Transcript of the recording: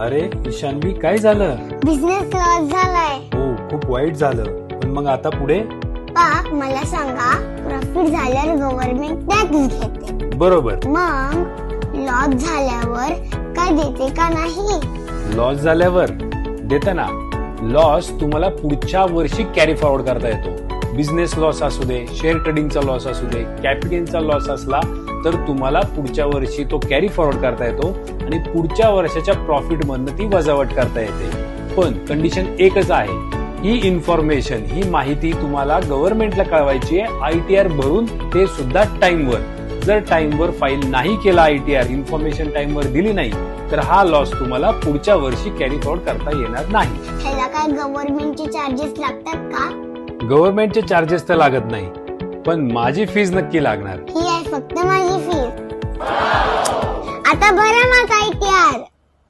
अरे ईशान्वी, काय झालं? बिझनेस लॉस झालाय. हो, खूप वाईट झालं. पण मग आता पुढे? मला सांगा, प्रॉफिट झाल्यावर गव्हर्नमेंट टॅक्स घेते, बरोबर. मग लॉस झाल्यावर काय देते का नाही? लॉस झाल्यावर देता ना. लॉस तुम्हाला पुढच्या वर्षी कॅरी फॉरवर्ड करता येतो. बिझनेस लॉस असू दे, शेअर ट्रेडिंगचा लॉस असू दे, कॅपिटलचा लॉस असला तर तुम्हाला पुढच्या वर्षी तो कॅरी फॉरवर्ड करता येतो आणि पुढच्या वर्षाच्या प्रॉफिट मधनं ती वजावट करता येते. पण कंडिशन एकच आहे, ही इन्फॉर्मेशन, ही माहिती तुम्हाला गव्हर्नमेंटला कळवायची आहे, ITR भरून, ते सुद्धा टाइमवर. जर टाइमवर फाईल नाही केला, ITR इन्फॉर्मेशन टाइमवर दिली नाही, तर हा लॉस तुम्हाला पुढच्या वर्षी कॅरी फॉरवर्ड करता येणार नाही. ह्याला काय गव्हर्नमेंटचे चार्जेस लागतात का? गव्हर्नमेंटचे चार्जेस तर लागत नाही, पण माझी फीज नक्की लागणार. ही आहे फक्त माझी फीस. आता भरा माझा ITR.